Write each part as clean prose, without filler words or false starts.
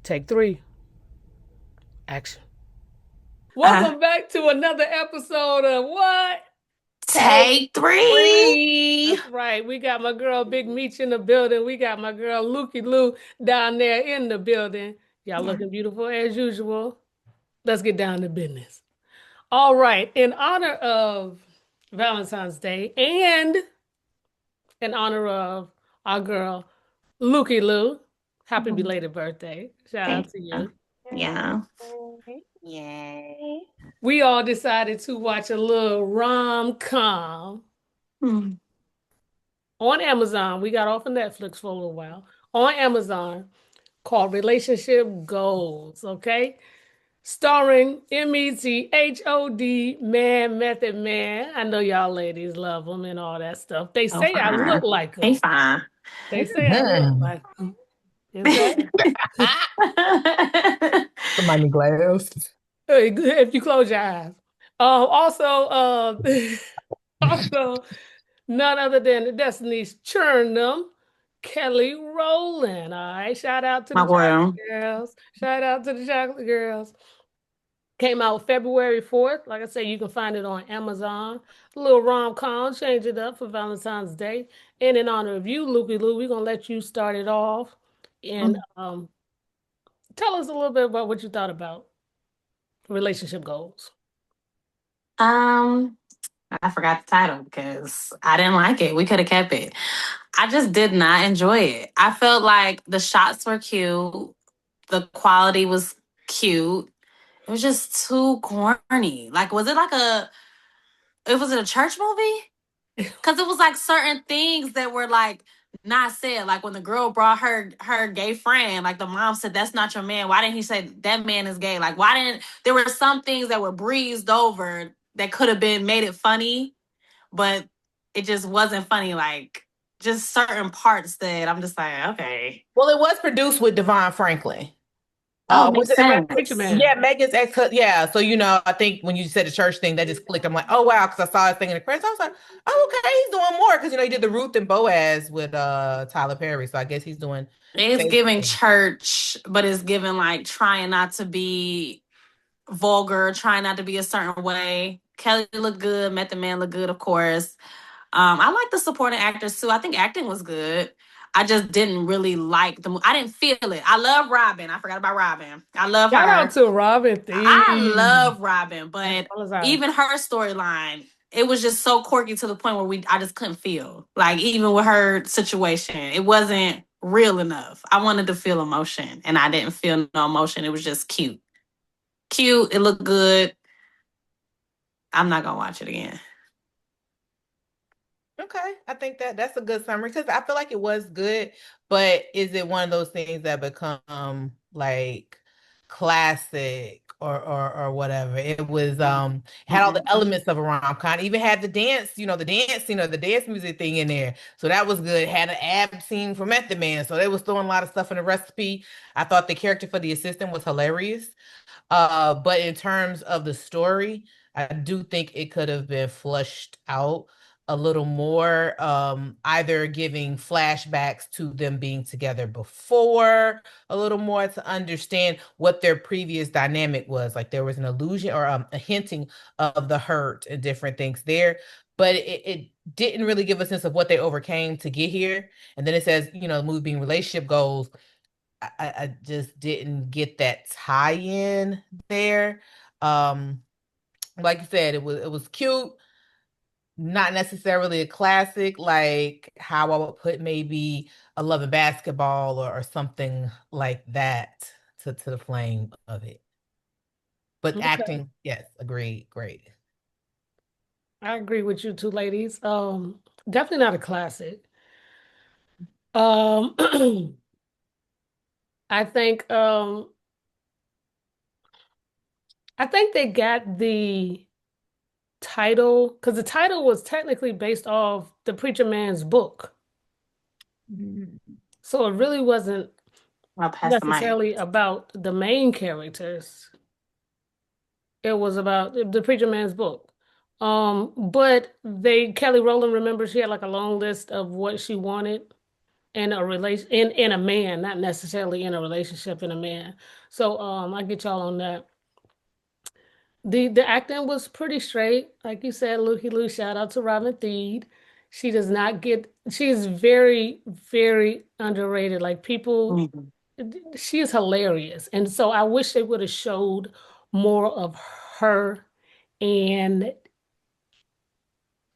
Take three. Action. Uh, Welcome back to another episode of what? Take Take three. three. That's right. We got my girl Big Meech in the building. We got my girl Lukey Lou down there in the building. Y'all Yeah. looking beautiful as usual. Let's get down to business. All right. In honor of Valentine's Day and in honor of our girl Lukey Lou, happy Mhm. belated birthday. Shout out Thank to you. you. Yeah. Yay. We all decided to watch a little rom-com Hmm. on Amazon. We got off of Netflix for a little while. On Amazon called Relationship Goals, okay? Starring METHOD Man, Method Man. I know y'all ladies love him and all that stuff. They So say I look fine. like He him. fine. They say I look like him. Is that? Somebody glass. If you close your eyes. Also, none other than Destiny's Churnum, Kelly Rowland. All right. Shout out to My the Chocolate world. Girls. Shout out to the Chocolate Girls. Came out February 4th. Like I said, you can find it on Amazon. A little rom-com, change it up for Valentine's Day. And in honor of you, Lukey Lou, we're gonna let you start it off and tell us a little bit about what you thought about relationship goals. Um, I forgot the title because I didn't like it. We could have kept it. I just did not enjoy it. I felt like the shots were cute. The quality was cute. It was just too corny. Like, was it a church movie? Because it was like certain things that were like not said. Like when the girl brought her gay friend, like the mom said, "That's not your man." Why didn't he say that man is gay? Like why didn't there were some things that were breezed over that could have been made it funny, but it just wasn't funny. Like just certain parts that I'm just like, okay. Well, it was produced with Devon Franklin. Oh, Was makes it Preacher sense. Man. Yeah, Megan's ex. Yeah, so I think when you said the church thing, that just clicked. I'm like, oh wow, because I saw his thing in the credits. I was like, oh okay, he's doing more because he did the Ruth and Boaz with Tyler Perry. So I guess he's doing It's same giving thing. church, but it's giving like trying not to be vulgar, trying not to be a certain way. Kelly looked good, Met the Man looked good, of course. I like the supporting actors too. I think acting was good. I just didn't really like the movie. I didn't feel it. I love Robin. I forgot about Robin. I love Shout out her. to Robin I Thede. love Robin, As but well as I. even her storyline, it was just so quirky to the point where I just couldn't feel. Like even with her situation, it wasn't real enough. I wanted to feel emotion and I didn't feel no emotion. It was just cute. Cute, it looked good. I'm not gonna watch it again. Okay, I think that's a good summary because I feel like it was good, but is it one of those things that become like classic or whatever? It was had all the Mm-mm. elements of a rom-com, even had the dance, the dance scene or the dance music thing in there. So that was good. Had an ab scene for Method Man. So they was throwing a lot of stuff in the recipe. I thought the character for the assistant was hilarious. But in terms of the story, I do think it could have been flushed out a little more, either giving flashbacks to them being together before a little more to understand what their previous dynamic was. Like there was an illusion or a hinting of the hurt and different things there, but it didn't really give a sense of what they overcame to get here. And then it says, the movie being relationship goals. I just didn't get that tie-in there. Um, like you said, it was cute, not necessarily a classic, like how I would put maybe a Love and Basketball or something like that to the flame of it. But Okay. acting, yes, agreed, great. I agree with you two ladies. Definitely not a classic. Um, I think I think they got the title because the title was technically based off the Preacher Man's book. Mm. So it really wasn't I'll pass the mic. necessarily about the main characters. It was about the Preacher Man's book. But Kelly Rowland, remember she had like a long list of what she wanted. in a relation in a man, not necessarily in a relationship in a man. So I get y'all on that. The acting was pretty straight. Like you said, Lukey Lou, shout out to Robin Thede. She does not get she is very, very underrated. Like people Mhm. she is hilarious. And so I wish they would have showed more of her and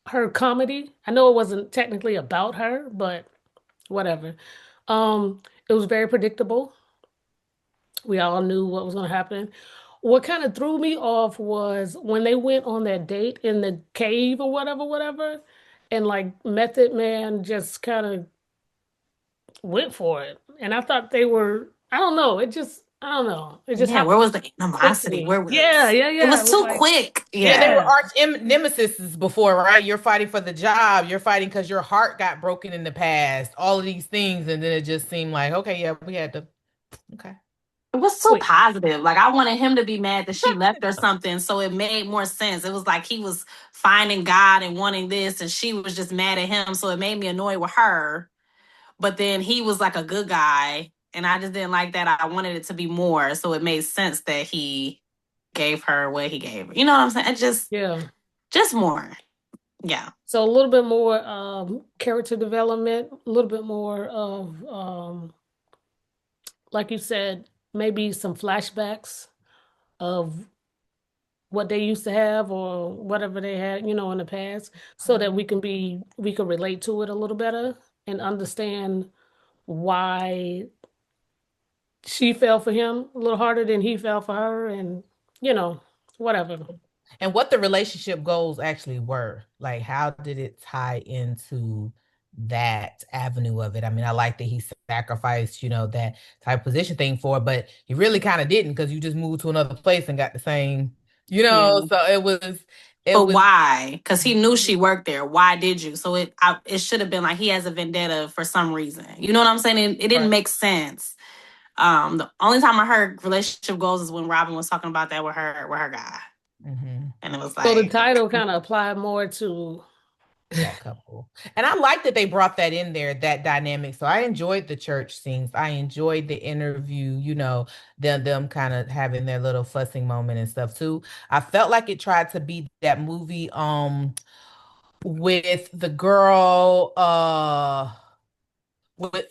her comedy. I know it wasn't technically about her, but whatever. It was very predictable. We all knew what was going to happen. What kind of threw me off was when they went on that date in the cave or whatever, whatever, and like Method Man just kind of went for it. And I thought they were, I don't know, I don't know. It just Yeah, happened where was the animosity? quickly. Where Yeah, was yeah, it? yeah. Was It was too like, quick. Yeah, they Yeah. were yeah, arch nemesis before, right? You're fighting for the job. You're fighting because your heart got broken in the past. All of these things, and then it just seemed like, okay, yeah, we had to. Okay. It was so quick. positive. Like I wanted him to be mad that she left or something, so it made more sense. It was like he was finding God and wanting this, and she was just mad at him, so it made me annoyed with her. But then he was like a good guy, and I just didn't like that. I wanted it to be more, so it made sense that he gave her what he gave her. You know what I'm saying? It Yeah. just more. Yeah. So a little bit more character development, a little bit more of like you said, maybe some flashbacks of what they used to have or whatever they had, in the past, so that we can relate to it a little better and understand why she fell for him a little harder than he fell for her and you know, whatever. And what the relationship goals actually were. Like, how did it tie into that avenue of it? I mean, I like that he sacrificed, that type of position thing for it, but he really kind of didn't because you just moved to another place and got the same, Yeah. so it But was. why? Because he knew she worked there. Why did you? So it should have been like he has a vendetta for some reason. You know what I'm saying? It didn't Right. make sense. The only time I heard relationship goals is when Robin was talking about that with her guy, Mhm. and it was So the like, title kind of applied more to That couple. And I like that they brought that in there, that dynamic. So I enjoyed the church scenes. I enjoyed the interview, them kind of having their little fussing moment and stuff too. I felt like it tried to be that movie with the girl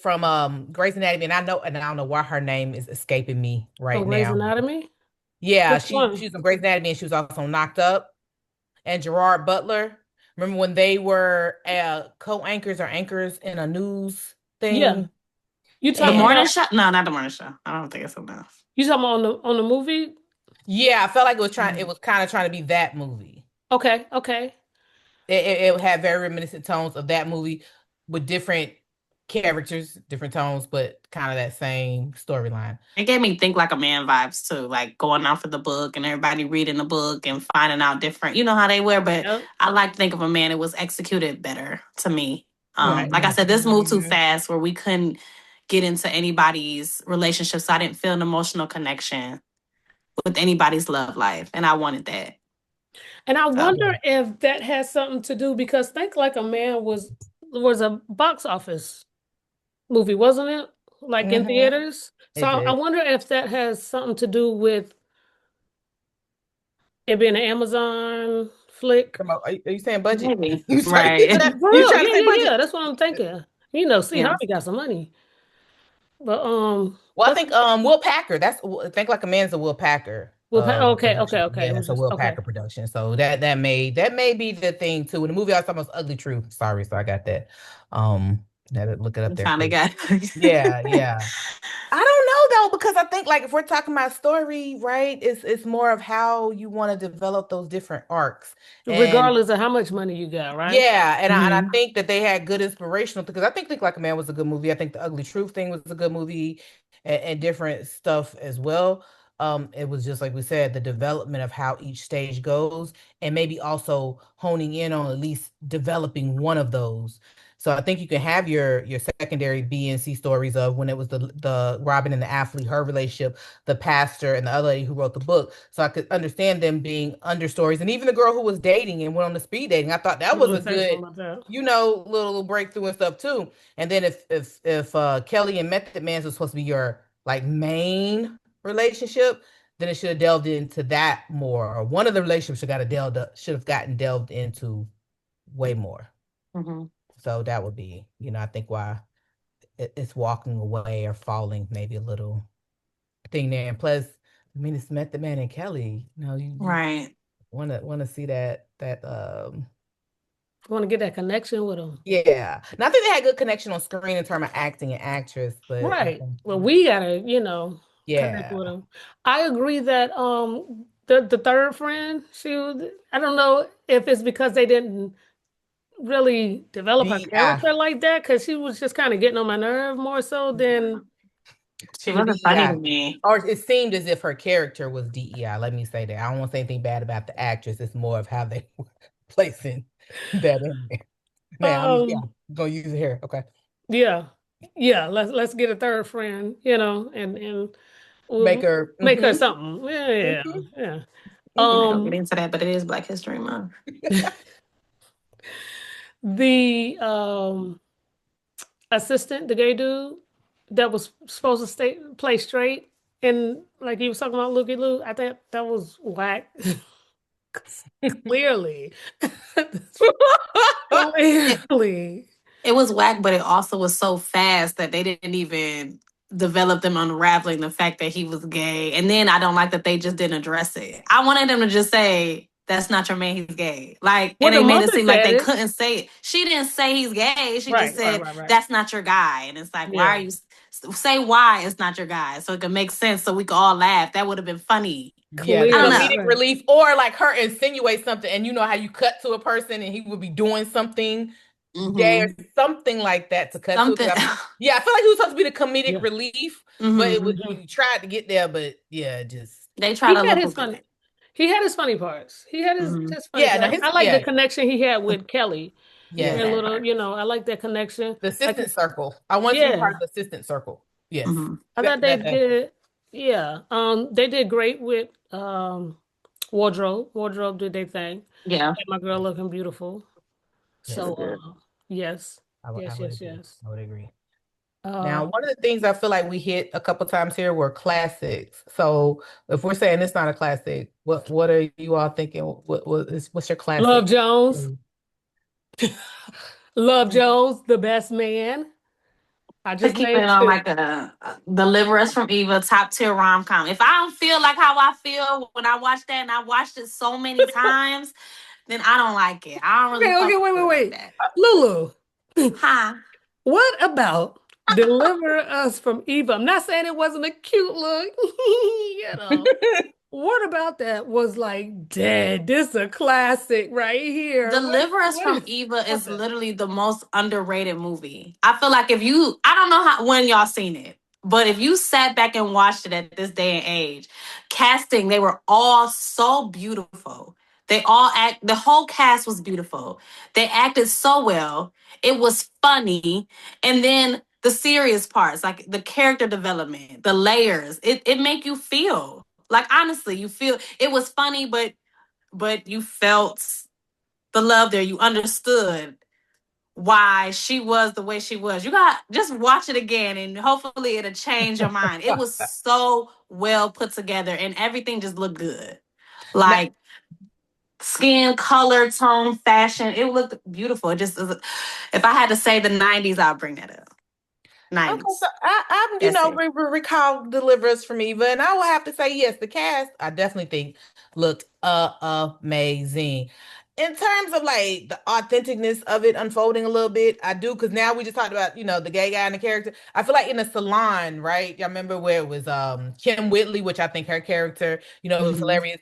from Grey's Anatomy, and I don't know why her name is escaping me from right Grey's now. Anatomy. Yeah, Which she one? she's on Grey's Anatomy and she was also Knocked Up, and Gerard Butler. Remember when they were co-anchors or anchors in a news Yeah, thing? you the talking And morning about show. No, not the morning show. I don't think it's enough. you talking about on the movie? yeah, I felt like it Mhm. was kind of trying to be that movie. Okay, okay. It had very reminiscent tones of that movie with different characters, different tones, but kind of that same storyline. It gave me think like a man vibes too, like going out for the book and everybody reading the book and finding out different. You know how they were, but Yep. I like to think of a man. It was executed better to me. Right. Like I said, this moved too Mhm. fast where we couldn't get into anybody's relationship, so I didn't feel an emotional connection with anybody's love life, and I wanted that. And I So wonder if that has something to do because Think Like a Man was a box office movie, wasn't it? Like in Mhm. theaters. So It I did. wonder if that has something to do with it being an Amazon flick. Are you saying budget? maybe You trying to get to right. that? For You real, trying yeah, to say yeah, budget? yeah. That's what I'm thinking. See, Yeah, Harvey got some money. But Well, I let's think Will Packer. That's Think Like a Man's a Will Packer okay, okay, production. okay. Yeah, It was that's a just Will okay. Packer production. So that may be the thing too. In the movie I was talking about was Ugly Truth. Sorry, so I got that. Had to look it up I there finally for you. got. Yeah, yeah. I don't know though, because I think like if we're talking about story, right, it's more of how you want to develop those different arcs. And Regardless of how much money you got, right? yeah, and I Mhm. think that they had good inspirational because I think Like a Man was a good movie. I think The Ugly Truth thing was a good movie and different stuff as well. It was just like we said, the development of how each stage goes, and maybe also honing in on at least developing one of those. So I think you can have your secondary B and C stories of when it was the Robin and the athlete, her relationship, the pastor and the other lady who wrote the book. So I could understand them being understories. And even the girl who was dating and went on the speed dating, I thought I that was was a gonna say good, something about that. little breakthrough and stuff too. And then if Kelly and Method Man was supposed to be your like main relationship, then it should have delved into that more. Or one of the relationships should have gotten delved into way more. Mhm. So that would be, I think why it's walking away or falling maybe a little thing there. And plus, I mean, it's Method Man and Kelly. You Right. wanna see that I want to get that connection with them. yeah. Not that they had good connection on screen in terms of acting and actress, but Right. Well, we gotta, connect yeah. with them. I agree that the third friend, I don't know if it's because they didn't really develop her DEI. character like that, because she was just kind of getting on my nerve more so than She The wasn't funny to DEI. me. Or it seemed as if her character was DEI. Let me say that. I don't want to say anything bad about the actress. It's more of how they were placing that in there. Now, yeah, um gonna use it here. Okay. yeah. Yeah, let's get a third friend, and Make we'll her. make her something. Yeah, yeah, Mhm. yeah. We ain't gonna get Um into that, but it is Black History Month. the assistant, the gay dude that was supposed to play straight, and like he was talking about Looky Lou, I think that was whack. Clearly. It Clearly. it was whack, but it also was so fast that they didn't even develop them unraveling the fact that he was gay. And then I don't like that they just didn't address it. I wanted them to just say, that's not your man, he's gay. Like, Well, and the they made it mother seem like said they it. couldn't say it. She didn't say he's gay. She just Right, right, said, right, right. that's not your guy. And it's like, why are Yeah. you say why it's not your guy? So it could make sense so we could all laugh. That would have been funny. Yeah, the I don't Clearly, know. comedic right. relief, or like her insinuate something, and you know how you cut to a person and he would be doing something gay or Hmm. something like that to cut to it. Something. Yeah, I feel like he was supposed to be the comedic Yeah. relief, but it was Hmm. Mhm. he tried to get there, but yeah, just They try He to had look his good. funny. He had his funny parts. He had Hmm. his funny yeah. Now parts. his I like the yeah, connection he had with Kelly. yes, Their Yeah. little, I like that connection. the Like, assistant circle. I want to be part yeah, of the assistant circle. Yes, Hmm. I thought they did. Yeah, they did great with wardrobe. Wardrobe did their thing. Yeah. Had my girl looking beautiful. They So, look good. yes, I yes, would yes, agree. yes. I would agree. Uh, Now, one of the things I feel like we hit a couple times here were classics. So, if we're saying it's not a classic, what are you all thinking? What's your Love classic? Jones. Mm. Love Jones, the best man. I To just keep it named on two. like a Deliver Us from Eva top tier rom com. If I don't feel like how I feel when I watch that, and I watched it so many times, then I don't like it. I don't really Okay, okay, fuck wait, with wait, it like wait. that. Lulu, Huh? what about Deliver Us from Eva? I'm not saying it wasn't a cute look, you know. What about that was like, dead? This is a classic right here. Deliver Us What from is Eva about is that? literally the most underrated movie. I feel like if you, I don't know how when y'all seen it, but if you sat back and watched it at this day and age, casting, they were all so beautiful. They all act, the whole cast was beautiful. They acted so well. It was funny. And then the serious parts, like the character development, the layers, it make you feel. Like honestly, you feel it was funny, but you felt the love there. You understood why she was the way she was. You got just watch it again and hopefully it'll change your mind. It was so well put together and everything just looked good. Now, Like skin, color, tone, fashion. It looked beautiful. It just if I had to say the 90s, I'll bring that up. okay, so 90s. I That's it. recall Deliver Us from Eva, and I will have to say yes, the cast I definitely think looked amazing. In terms of like the authenticness of it unfolding a little bit, I do because now we just talked about the gay guy and the character. I feel like in the salon, right? Y'all remember where it was Kim Whitley, which I think her character, it was Mhm. hilarious.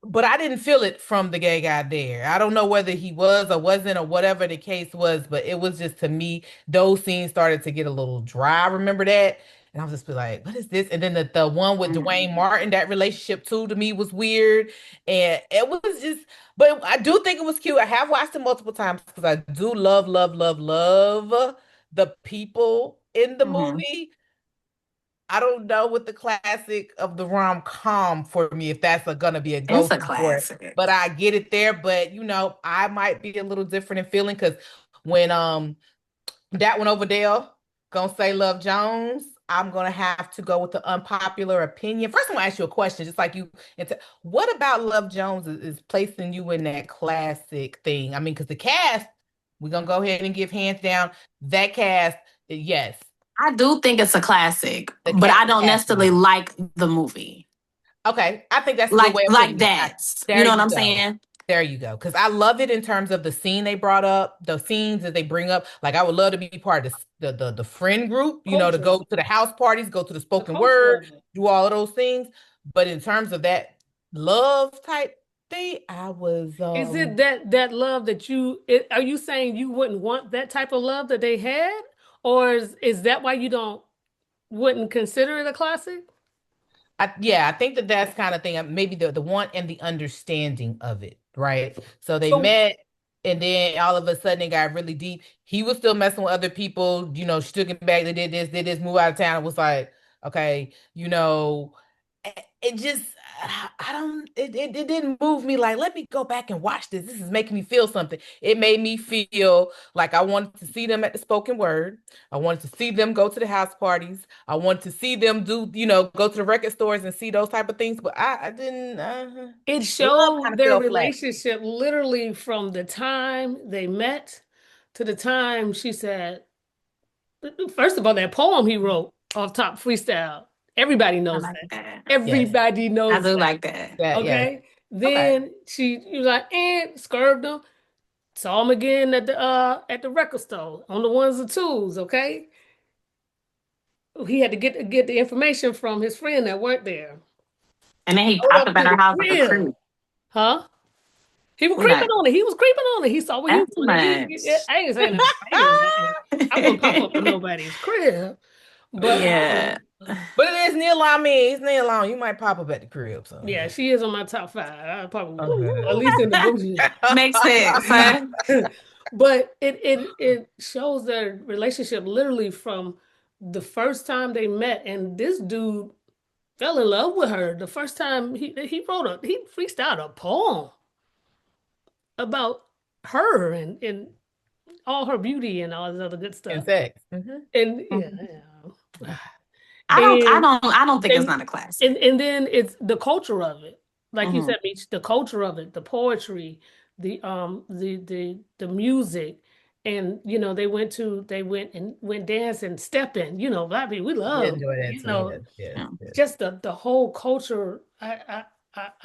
But I didn't feel it from the gay guy there. I don't know whether he was or wasn't or whatever the case was, but it was just to me, those scenes started to get a little dry. Remember that? And I was just be like, what is this? And then the one with Dwayne Mhm. Martin, that relationship too, to me was weird. And it was just, but I do think it was cute. I have watched it multiple times because I do love, love, love, love the people in the Mhm. movie. I don't know what the classic of the rom-com for me, if that's gonna be a It's a go-to for it. classic. But I get it there. But I might be a little different in feeling because when that one over there gonna say Love Jones, I'm gonna have to go with the unpopular opinion. First, I'm gonna ask you a question, just like you. What about Love Jones is placing you in that classic thing? I mean, because the cast, we're gonna go ahead and give hands down that cast. Yes, I do think it's a classic, but I the don't cast is necessarily nice. like the movie. Okay, I think that's a good way of Like putting it. that. You There know what you I'm go. saying? There you go. Because I love it in terms of the scene they brought up, the scenes that they bring up. Like I would love to be part of the friend group, to Culture, go to the house parties, go to the the spoken culture word, of it. do all of those things. But in terms of that love type thing, I was Is it that love that are you saying you wouldn't want that type of love that they had? Or is that why you don't wouldn't consider it a classic? yeah, I think that that's kind of thing. Maybe the want and the understanding of it, right? So they So met, and then all of a sudden it got really deep. He was still messing with other people. She took him back. They did this, move out of town. It was like, okay, it just, I don't. It didn't move me. Like, let me go back and watch this. This is making me feel something. It made me feel like I wanted to see them at the spoken word. I wanted to see them go to the house parties. I wanted to see them go to the record stores and see those type of things, but I didn't. it Love kind showed of their fell flat. relationship literally from the time they met to the time she said, first of all, that poem he wrote off top freestyle. Everybody I knows like that. that. Yes, Everybody I knows do that. like that. yes. Okay. Okay. Then you was like, and scurbed him. Saw him again at the record store on the ones and twos. Okay. He had to get the information from his friend that worked there. And then he Showed popped up up at to her the house like a crib. creep. Huh? He was We creeping got on it. He was creeping on it. He saw what he was that doing. much. I ain't saying nothing crazy or nothing. I wouldn't pop up to nobody's crib. But Yeah. But it is Neil Long. I mean, it's Neil Long. You might pop up at the crib, so yeah, she is on my top five. I probably okay. at least in the bougie. Makes sense, huh? But it shows their relationship literally from the first time they met, and this dude fell in love with her the first time he freestyled a poem about her and all her beauty and all this other good And stuff. sex. And yeah, Mhm. yeah. I And I don't think it's and not a classic. and then it's the culture of it. Like you Hmm. said, Beach, the culture of it, the poetry, the music. And they went dancing, stepping, Bobby, we I did love, enjoy that too. Yes, yes, Yeah. yes. just the whole culture. I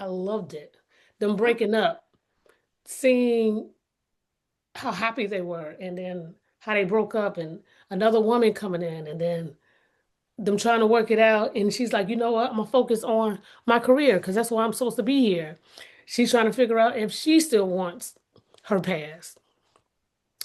loved it. Them breaking up, seeing how happy they were, and then how they broke up, and another woman coming in, and then them trying to work it out. And she's like, you know what? I'm gonna focus on my career because that's why I'm supposed to be here. She's trying to figure out if she still wants her past.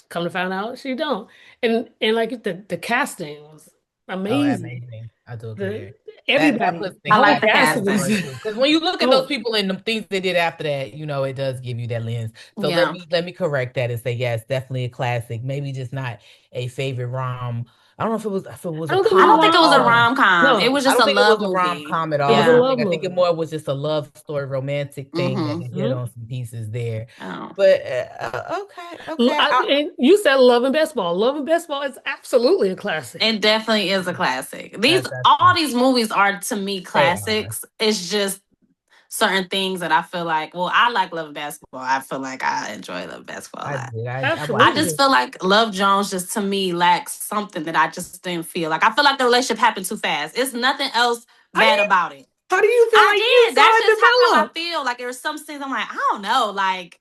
Come to find out, she don't. And like the casting was Oh, amazing. amazing. I do agree. The That everybody, puts the I things whole like back the in cast was casting. category too. Because when you look at those dope. people and the things they did after that, it does give you that lens. So let Yeah. me correct that and say yes, definitely a classic. Maybe just not a favorite rom. I don't know if it was I a don't think it I was a don't think it was a rom-com. comedy. rom-com. It No, was I just don't a think it love was a movie. rom-com at it all. was a Yeah. love I think it movie. more was just a love story, romantic thing that Mm-hmm. it hit Mhm. on some pieces there. Oh. But okay, okay. And you said Love and Baseball. Love and Baseball is absolutely a classic. It definitely is a classic. That's All true. these movies are to me They are. classics. It's just certain things that I feel like, well, I like Love and Basketball. I feel like I enjoy Love and Basketball a I lot. did. I I watched it. just Absolutely. feel like Love Jones just to me lacks something that I just didn't feel. Like I feel like the relationship happened too fast. It's nothing else How do bad you about it. how do you feel I like you did. saw That's it just how I develop? feel. Like there's some things I'm like, I don't know. Like,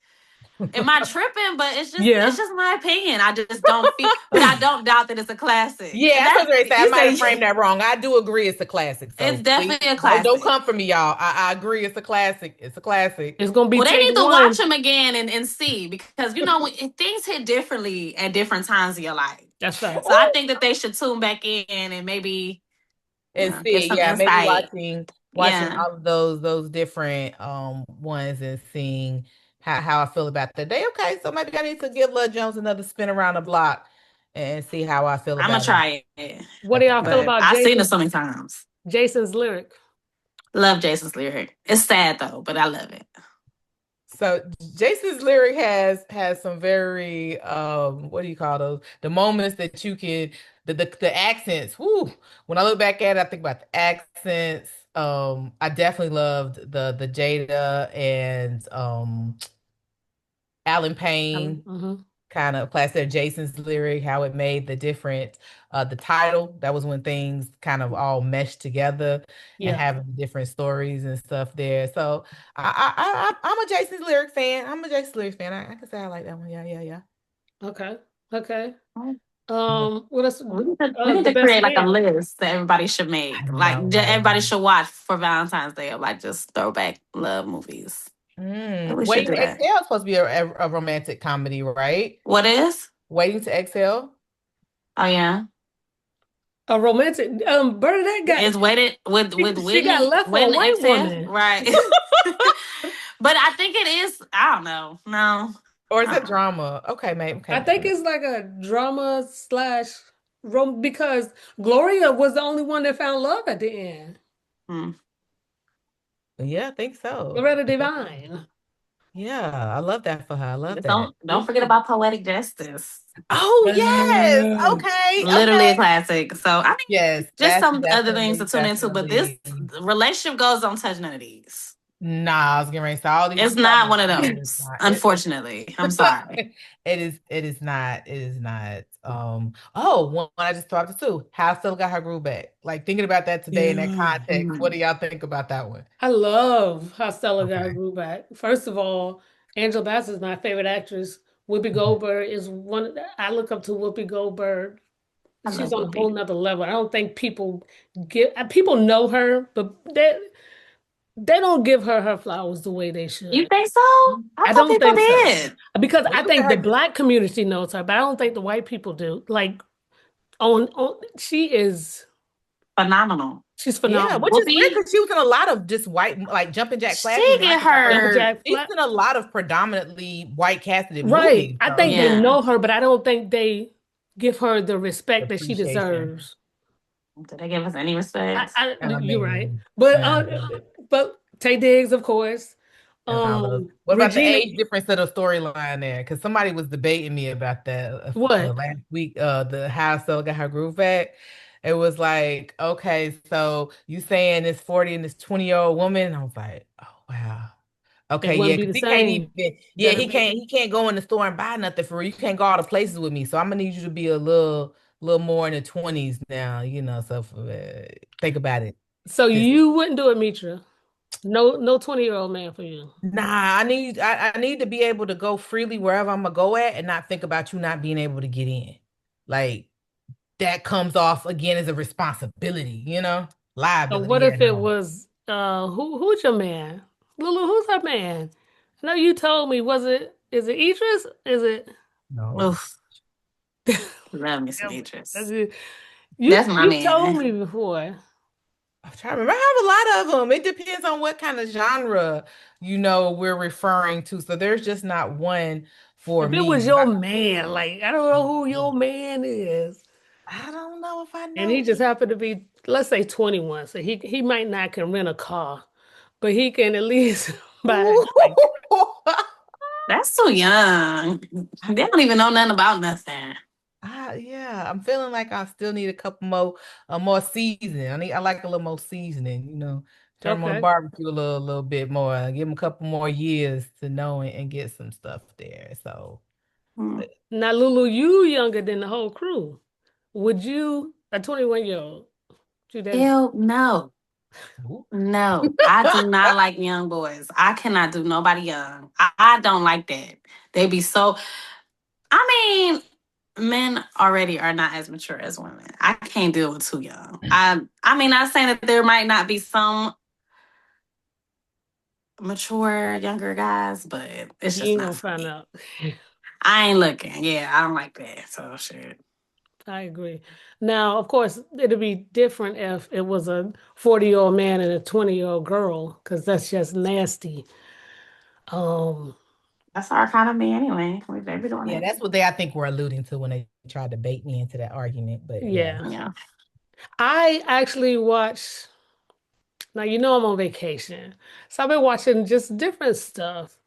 am I tripping? But it's Yeah. just my opinion. I just don't feel but I don't doubt that it's a classic. Yeah, And that's that what I say. I you might say have framed that wrong. I do agree it's a classic. it's So please definitely a don't classic. come for me, y'all. I agree it's a classic. It's a classic. It's gonna be Well, they take need to watch one. them again and see because things hit differently at different times of your life. That's facts. So I think that they should tune back in and maybe and Get see, some yeah, maybe insight. watching Yeah. all of those different ones and seeing how I feel about that day. Okay, so maybe I need to give Lil Jones another spin around the block and see how I feel I'm gonna about it. try it. What do y'all feel But about I've seen it so many times. Jason's lyric? Love Jason's lyric. It's sad though, but I love it. So Jason's lyric has some very what do you call those? The moments that you can the accents. Whoo. When I look back at it, I think about the accents. I definitely loved the Jada and Alan Payne Mm-hmm. kind of class there. Jason's lyric, how it made the different the title. That was when things kind of all meshed together and Yeah. having different stories and stuff there. So I'm a Jason's lyric fan. I'm a Jason's lyric fan. I can say I like that one. Yeah, yeah, yeah. Okay. Okay. Yeah. What else? We need The to best create like a man. list that everybody should I make. Like know, right? everybody should watch for Valentine's Day of like just throwback love movies. We should Waiting do to that. Exhale is supposed to be a romantic comedy, right? What is? Waiting to Exhale. Oh yeah. A romantic. Bernadette got Is waited with she got Whitney left for a Whitney white Exhale? woman. Right. But I think it is, I don't know. No. Or is it Uh-uh. drama? Okay, maybe. Okay, I think maybe. it's like a drama slash rom because Gloria was the only one that found love at the end. Hmm. Yeah, I think so. Loretta Devine. Yeah, I love that for her. I love Just that. don't Me forget too. about Poetic Justice. Oh, yes. Yes. Okay. Literally a Okay. classic. So I mean, Yes, just that's some other things to tune into. But this definitely. relationship goals don't touch none of these. Nah, I was getting ready to say all these It's you talking not about. one of It is those. not. Unfortunately, I'm sorry. It is not. It is not. Oh, one I just talked to too. How Stella got her groove back. Like thinking about that today in that Yeah. context. What Mhm. do y'all think about that one? I love how Stella got her Okay. groove back. First of all, Angela Bassett is my favorite actress. Whoopi Mhm. Goldberg is one. I look up to Whoopi Goldberg. I She's love on a whole Whoopi. nother level. I don't think people know her, but they don't give her flowers the way they You should. think so? I I thought don't people think so. did. Because When I you look think at the her, black community knows her, but I don't think the white people do. Like she is Phenomenal. she's yeah, phenomenal. which is weird Whoopi, because she was in a lot of just white, like Jumping Jack Flash she movie. And I get think I forgot. Jumping her, Jack She's Flat. in a lot of predominantly white casted Right. movies. I So think they yeah, yeah. know her, but I don't think they give her the respect that she appreciation. deserves. Did they give us any respect? I You're right. mean, But yeah. Tay Diggs, of course. And all those. What about the Regina, age difference of the storyline there? Because somebody was debating me about that what? last week. The how Stella got her groove back. It was like, okay, so you saying this 40 and this 20-year-old woman? I was like, oh wow. It Okay, yeah, wouldn't be because the he can't same. even, yeah, That'll be he can't go in the store and buy nothing for you. You can't go all the places with me. So I'm gonna need you to be a little more in the 20s now, so think about it. so Just you wouldn't do it, Mitra. No 20-year-old man for you. nah, I need to be able to go freely wherever I'm gonna go at and not think about you not being able to get in. Like that comes off again as a responsibility, So liability. what Yeah, if it no. was who's your man? Lulu, who's her man? I know you told me, is it Idris? Is it No. Oof. Love me some Yeah, that's Idris. it. That's my You told man. me before. I'm trying to remember. I have a lot of them. It depends on what kind of genre, we're referring to. So there's just not one for If it was me. your man, like I don't know who your man is. I don't know if I And he know. just happened to be, let's say 21. So he might not can rent a car, but he can at least buy like That's too young. They don't even know nothing about nothing. Yeah, I'm feeling like I still need a couple more seasoning. I like a little more seasoning, Turn 'em on the okay. barbecue a little bit more. Give them a couple more years to know and get some stuff there. So, Hmm. Now Lulu, you younger than the whole crew. Would you a 21-year-old? You that Ew, no. ooh. No, I do not like young boys. I cannot do nobody young. I don't like that. They be so, I mean, men already are not as mature as women. I can't deal with too young. I mean, not saying that there might not be some mature younger guys, but it's you just ain't not gonna for find me. out. I ain't looking. Yeah, I don't like that. So shit. I agree. Now, of course, it'd be different if it was a 40-year-old man and a 20-year-old girl, because that's just nasty. Um, That's our kind of me anyway. They be doing Yeah, it. that's what they I think were alluding to when they tried to bait me into that argument. But yeah. yeah. Yeah. I actually watch, now you know I'm on vacation. So I've been watching just different stuff.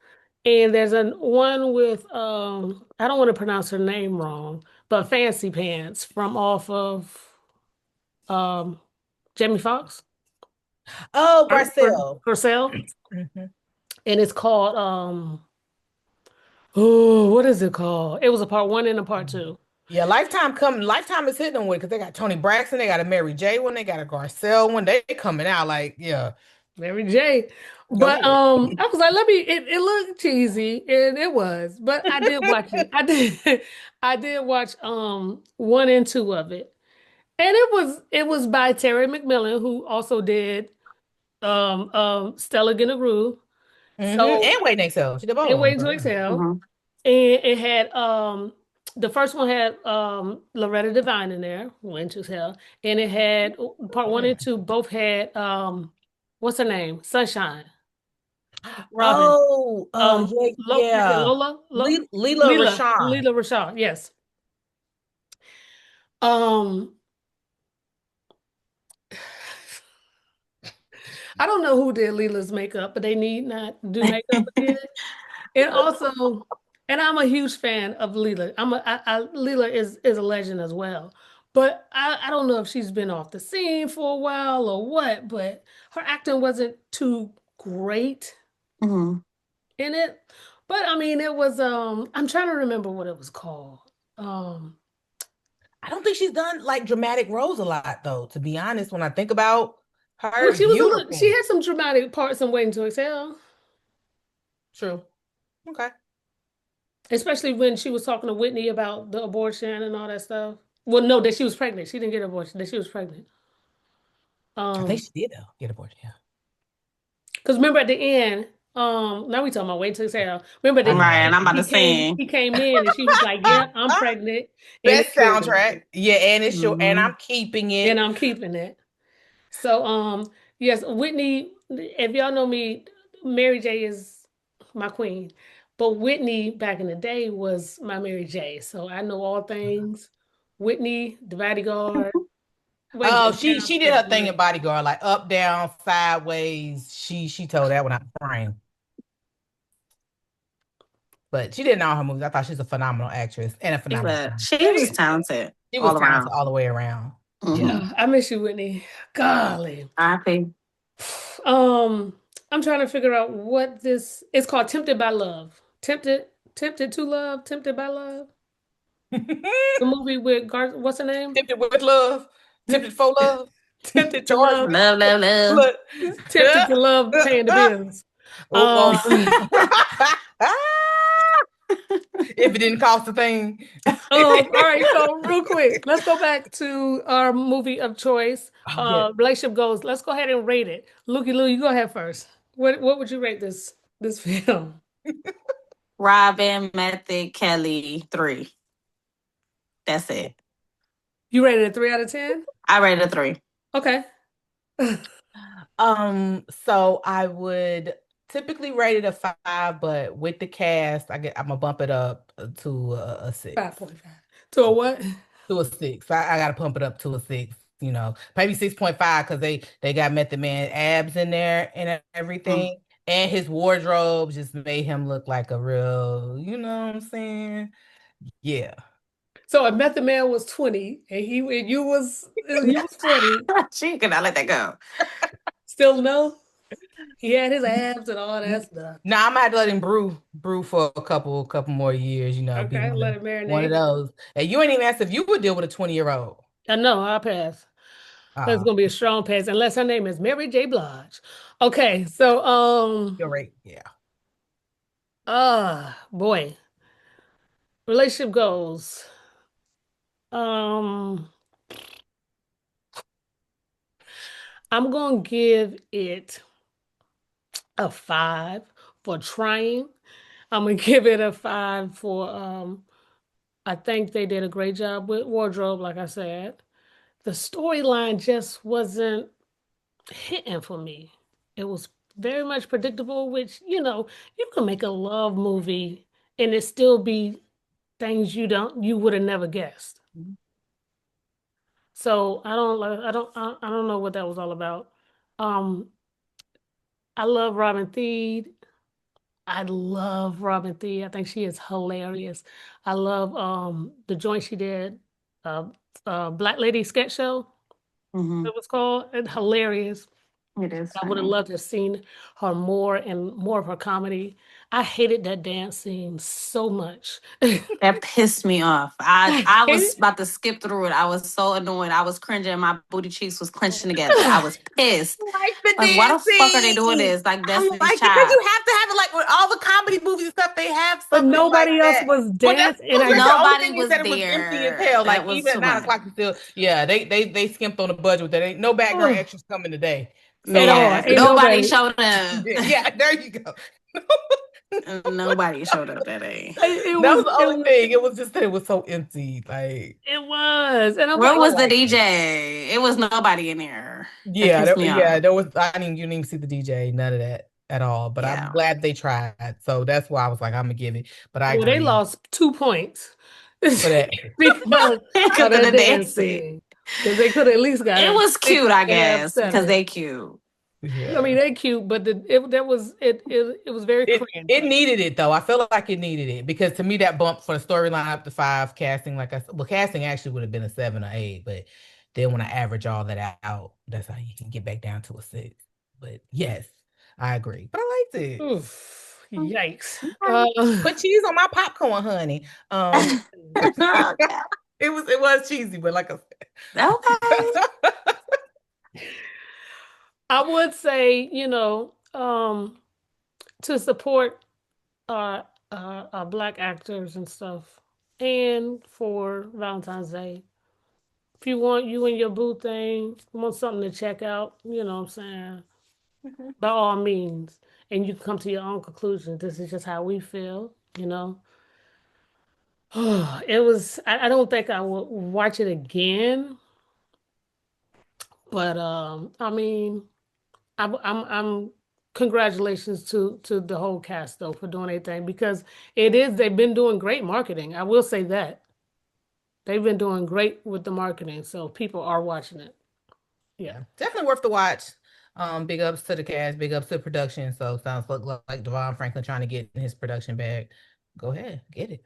And there's a one with I don't want to pronounce her name wrong, but Fancy Pants from off of um Jamie Foxx. Oh, For Garcelle. herself, Mhm. and it's called oh, what is it called? It was a part one and a part two. Yeah, Lifetime is hitting them with because they got Tony Braxton, they got a Mary J one, they got a Garcelle one. They coming out like, yeah. Mary J. Go But ahead. I was like, let me it looked cheesy and it was, but I did watch it. I did I did watch one and two of it. And it was by Terry McMillan, who also did Stella Get a Groove. So And Wait Next Cell. She did both and of them, Waiting to girl. Excel. Hmm. And it had the first one had Loretta Devine in there, went to hell. And it had part one and two both had what's her name? Sunshine. Robin. Oh, yeah, Is it yeah. Lola? Leela Leela. Rashawn. Leela Rashad, yes. Um I don't know who did Leela's makeup, but they need not do makeup again. And also, and I'm a huge fan of Leela. Leela is a legend as well. But I don't know if she's been off the scene for a while or what, but her acting wasn't too great Hmm. in it. But I mean it was I'm trying to remember what it was called. Um I don't think she's done like dramatic roles a lot, though, to be honest. When I think about well her, she was a little she beautiful. had some dramatic parts in Waiting to Exhale, True. Okay. especially when she was talking to Whitney about the abortion and all that stuff. Well, no, that she was pregnant. She didn't get an abortion, that she was pregnant. I think Um she did, though, get aborted. Yeah. Because remember at the end, now we talking about wait till exhale. Remember at the I know. Right. And end, I'm about to sing. he came in and she was like, "Yeah, I'm pregnant, and Best it's yours, soundtrack. Yeah, and it's sure, and Hmm. I'm keeping and it. I'm keeping it." So, yes, Whitney. If y'all know me, Mary J is my queen, but Whitney back in the day was my Mary J. So I know all things Whitney, the bodyguard, wait till Oh, exhale, she did Step her thing in One. Bodyguard, like up, down, sideways. She told that one out of frame. But she did in all her movies. I thought she's a phenomenal actress and a phenomenal singer. She was talented She was all talented around. all the way around. Yeah. Hmm. I miss you, Whitney. Golly. R.I.P. Um, I'm trying to figure out what this it's called Tempted by Love. Tempted to Love, Tempted by Love. The movie with what's her name? Tempted with love, tempted for love, Tempted to charged Love, with Love, love, love. blood. Tempted to Love paying the bills. Oh, Um, if it didn't cost a thing. all right, so real quick, let's go back to our movie of choice. Oh, yeah. Relationship goals. Let's go ahead and rate it. Looky Lou, you go ahead first. What would you rate this film? Robin, Method, Kelly, 3. That's it. You rated it 3 out of 10? I rated a 3. Okay. So I would typically rate it a 5, but with the cast, I'm gonna bump it up to a 6. 5.5. To a what? To a 6. I gotta pump it up to a 6, maybe 6.5 because they got Method Man abs in there and Mm. everything. And his wardrobe just made him look like a real, you know what I'm saying? Yeah. So if Method Man was 20 and you was 40, She could not let that go. still no? He had his abs and all that stuff. Now I'm gonna have to let him brew for a couple more years, be Okay, let it one of marinate. those. And you ain't even asked if you would deal with a 20-year-old. I know, I'll pass. That's Ah, gonna be a strong pass, unless her name is Mary J. Blige. Okay, so you're right. Yeah. boy, relationship goals. Um, I'm gonna give it a 5 for trying. I'm gonna give it a 5 for I think they did a great job with wardrobe, like I said. The storyline just wasn't hitting for me. It was very much predictable, which, you can make a love movie and it still be things you would have never guessed. So I don't know what that was all about. Um, I love Robin Thede. I love Robin Thede. I think she is hilarious. I love the joint she did, uh Black Lady Sketch Show, Hmm. it was called. And hilarious. It is I would have funny. loved to have seen her more and more of her comedy. I hated that dance scene so much. I That pissed me off. I hated was about to skip through it. I was so annoyed. I was cringing. My booty cheeks was clenching together. I was pissed. Like the Like, why the fuck are they doing dancing. this? Like, I Destiny's like it because you Child. have to have it like with all the comedy movies and stuff, they have but something like nobody else that. was But that's dancing. And the only Nobody thing is was that it was empty as there. hell. Like That was even too at 9 much. o'clock, you still, yeah, they skimped on the budget. There ain't no background Ugh, extras coming today. So at I was all. Yeah, Ain't good. nobody nobody. showed up. Yeah, there you go. Nobody showed up that day. That was the only thing. It was just that it was so empty. Like, it was. And I'm Where like, I was the like it. DJ? It was nobody in there. That Yeah, pissed me yeah, off. there was. I didn't. You didn't even see the DJ. None of that at all. But I'm Yeah. glad they tried. So that's why I was like, I'm gonna give it. But I well, they agree lost 2 points for that. because Because of of that the dance dancing. scene. Because they could have at least got It a was six cute, I and a half, guess, because 7. they cute. I mean, Yeah. they cute, but it was very It cringe. needed it though. I feel like it needed it because to me that bump for the storyline up to 5, casting like I said, well, casting actually would have been a 7 or 8, but then when I average all that out, that's how you can get back down to a 6. But yes, I agree. But I liked it. Oof, yikes. Put cheese on my popcorn, honey. Okay. It was cheesy, but like I Okay. said. I would say, to support our black actors and stuff, and for Valentine's Day. If you want you and your boo thing, want something to check out, you know what I'm saying? Mhm. By all means. And you can come to your own conclusion. This is just how we feel, you know? I don't think I will watch it again, but I mean, I'm congratulations to the whole cast though for doing their thing because they've been doing great marketing. I will say that. They've been doing great with the marketing, so people are watching it. Yeah. Yeah, definitely worth the watch. Big ups to the cast, big ups to the production. So sounds like Devon Franklin trying to get in his production bag. Go ahead, get it.